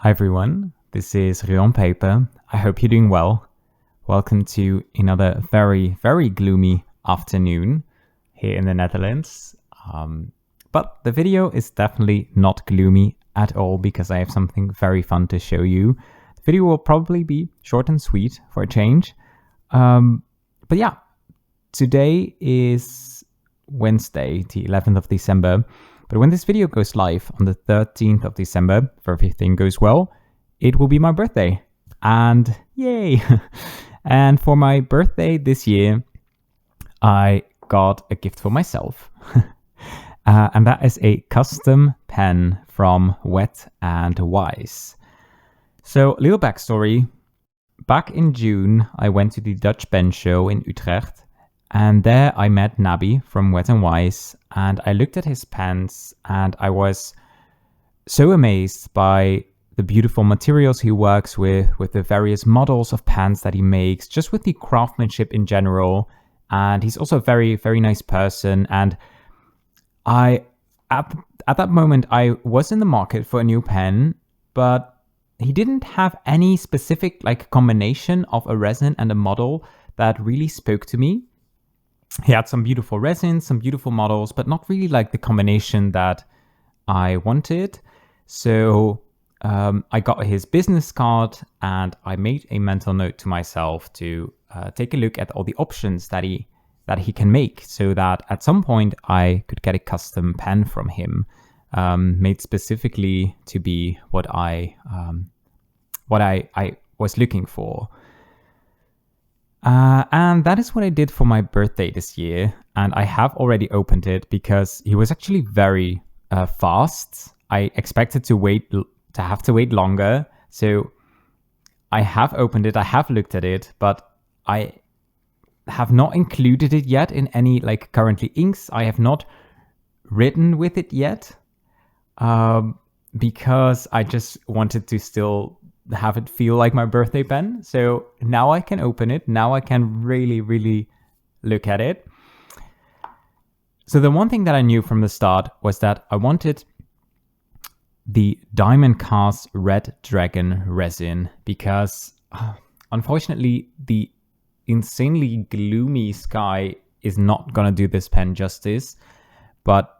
Hi everyone, this is Rion Paper. I hope you're doing well. Welcome to another very, very gloomy afternoon here in the Netherlands. But the video is definitely not gloomy at all because I have something very fun to show you. The video will probably be short and sweet for a change. But yeah, today is Wednesday, the 11th of December. But when this video goes live on the 13th of December, if everything goes well, it will be my birthday. And yay! And for my birthday this year, I got a gift for myself. And that is a custom pen from Wet and Wise. So, little backstory. Back in June, I went to the Dutch pen show in Utrecht. And there I met Nabi from Wet and Wise, and I looked at his pens and I was so amazed by the beautiful materials he works with the various models of pens that he makes, just with the craftsmanship in general. And he's also a very, very nice person. And at that moment, I was in the market for a new pen, but he didn't have any specific combination of a resin and a model that really spoke to me. He had some beautiful resins, some beautiful models, but not really the combination that I wanted. So I got his business card and I made a mental note to myself to take a look at all the options that he can make, so that at some point I could get a custom pen from him, made specifically to be what I was looking for. And that is what I did for my birthday this year. And I have already opened it because he was actually very fast. I expected to have to wait longer. So I have opened it, I have looked at it, but I have not included it yet in any currently inks. I have not written with it yet because I just wanted to still have it feel like my birthday pen. So now I can open it. Now I can really, really look at it. So the one thing that I knew from the start was that I wanted the DiamondCast Red Dragon resin because unfortunately the insanely gloomy sky is not gonna do this pen justice, but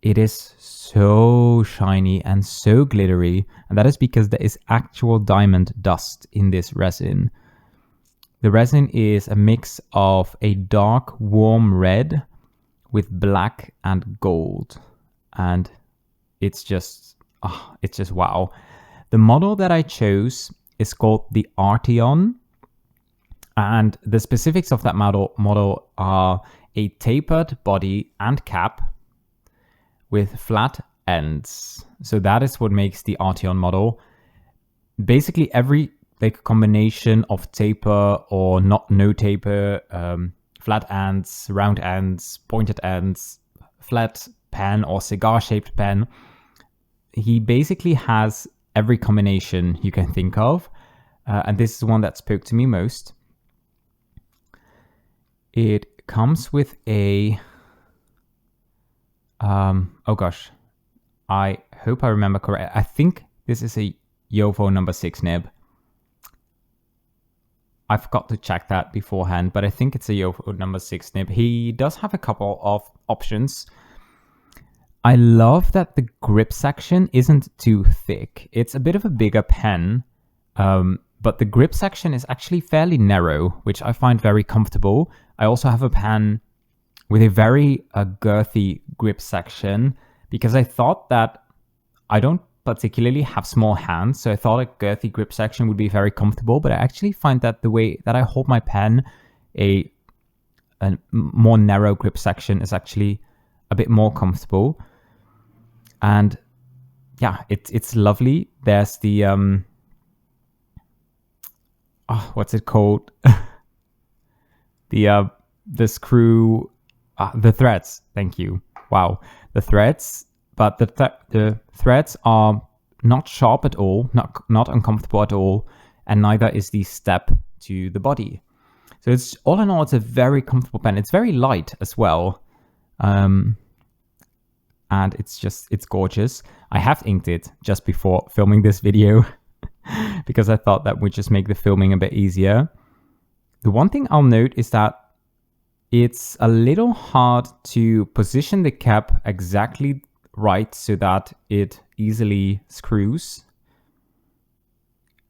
it is so shiny and so glittery, and that is because there is actual diamond dust in this resin. The resin is a mix of a dark warm red with black and gold, and it's just wow. The model that I chose is called the Arteon, and the specifics of that model are a tapered body and cap with flat ends. So that is what makes the Arteon model. Basically every combination of taper or no taper, flat ends, round ends, pointed ends, flat pen or cigar shaped pen, he basically has every combination you can think of. And this is one that spoke to me most. It comes with a oh gosh, I hope I remember correct. I think this is a Jovo number 6 nib. I forgot to check that beforehand, but I think it's a Jovo number 6 nib. He does have a couple of options. I love that the grip section isn't too thick. It's a bit of a bigger pen, but the grip section is actually fairly narrow, which I find very comfortable. I also have a pen with a very girthy grip section because I thought that I don't particularly have small hands, so I thought a girthy grip section would be very comfortable, but I actually find that the way that I hold my pen, a more narrow grip section is actually a bit more comfortable. And yeah, it's lovely. There's the what's it called? The screw. The threads, thank you. Wow, the threads, but the threads are not sharp at all, not uncomfortable at all, and neither is the step to the body. So it's all in all, it's a very comfortable pen. It's very light as well, and it's gorgeous. I have inked it just before filming this video, because I thought that would just make the filming a bit easier. The one thing I'll note is that it's a little hard to position the cap exactly right so that it easily screws.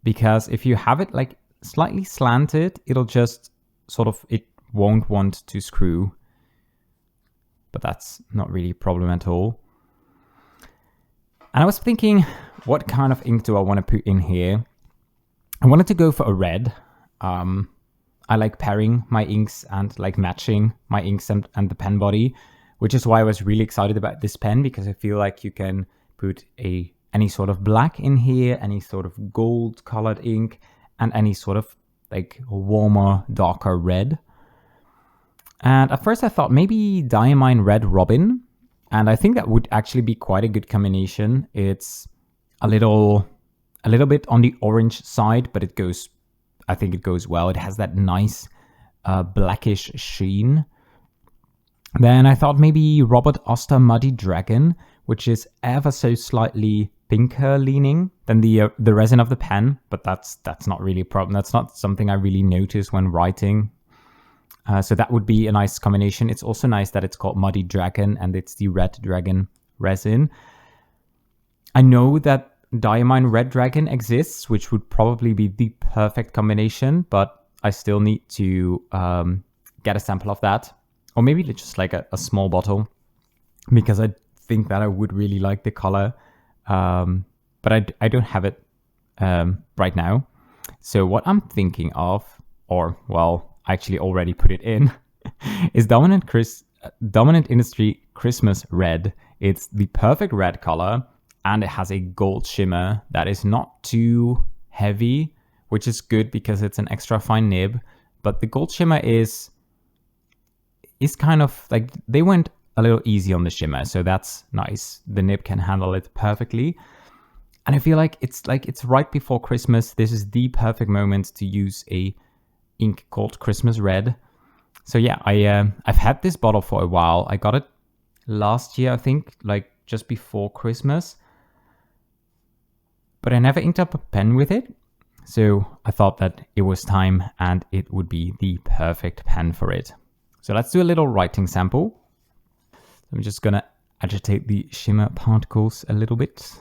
Because if you have it like slightly slanted, it'll just sort of, it won't want to screw. But that's not really a problem at all. And I was thinking, what kind of ink do I want to put in here? I wanted to go for a red. I like pairing my inks and like matching my inks and the pen body, which is why I was really excited about this pen, because I feel like you can put any sort of black in here, any sort of gold colored ink, and any sort of like warmer, darker red. And at first I thought maybe Diamine Red Robin, and I think that would actually be quite a good combination. It's a little bit on the orange side, but I think it goes well. It has that nice blackish sheen. Then I thought maybe Robert Oster Muddy Dragon, which is ever so slightly pinker leaning than the resin of the pen, but that's not really a problem. That's not something I really notice when writing. So that would be a nice combination. It's also nice that it's called Muddy Dragon and it's the Red Dragon resin. I know that Diamine Red Dragon exists, which would probably be the perfect combination, but I still need to get a sample of that. Or maybe just like a small bottle, because I think that I would really like the color. But I don't have it right now. So what I'm thinking of, or well, I actually already put it in, is Dominant Industry Christmas Red. It's the perfect red color, and it has a gold shimmer that is not too heavy, which is good because it's an extra fine nib. But the gold shimmer is kind of like, they went a little easy on the shimmer, so that's nice. The nib can handle it perfectly. And I feel like it's right before Christmas. This is the perfect moment to use a ink called Christmas Red. So yeah, I've had this bottle for a while. I got it last year, I think, like just before Christmas. But I never inked up a pen with it. So I thought that it was time and it would be the perfect pen for it. So let's do a little writing sample. I'm just gonna agitate the shimmer particles a little bit.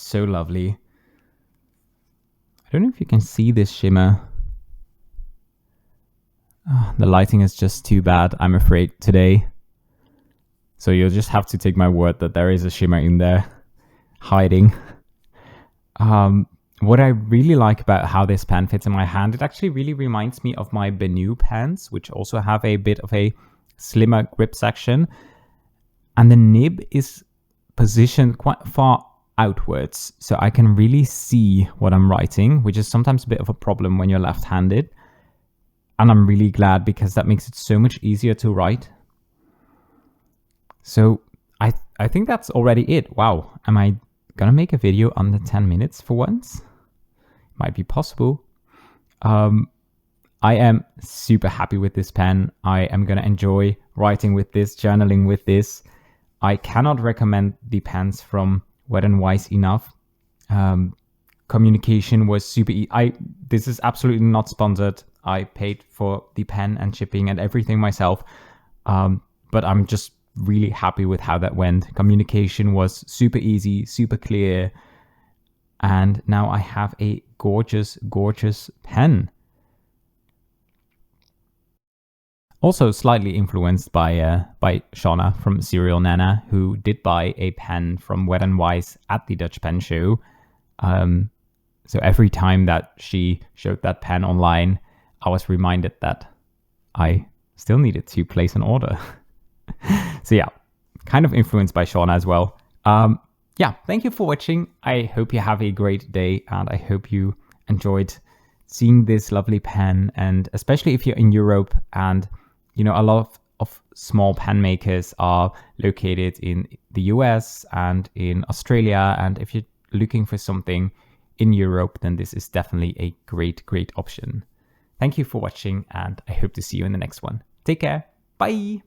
So lovely. I don't know if you can see this shimmer. Oh, the lighting is just too bad, I'm afraid, today. So you'll just have to take my word that there is a shimmer in there hiding. What I really like about how this pen fits in my hand, it actually really reminds me of my Benu pens, which also have a bit of a slimmer grip section. And the nib is positioned quite far outwards, so I can really see what I'm writing, which is sometimes a bit of a problem when you're left-handed. And I'm really glad, because that makes it so much easier to write. So I think that's already it. Wow, am I gonna make a video under 10 minutes for once? Might be possible. I am super happy with this pen. I am gonna enjoy writing with this, journaling with this. I cannot recommend the pens from Wet and Wise enough. Communication was super this is absolutely not sponsored. I paid for the pen and shipping and everything myself. But I'm just really happy with how that went. Communication was super easy, super clear. And now I have a gorgeous, gorgeous pen. also slightly influenced by Shauna from Serial Nana, who did buy a pen from Wet and Wise at the Dutch Pen Show. So every time that she showed that pen online, I was reminded that I still needed to place an order. So yeah, kind of influenced by Shauna as well. Yeah, thank you for watching. I hope you have a great day, and I hope you enjoyed seeing this lovely pen. And especially if you're in Europe, and you know, a lot of small pen makers are located in the US and in Australia. And if you're looking for something in Europe, then this is definitely a great option. Thank you for watching, and I hope to see you in the next one. Take care. Bye.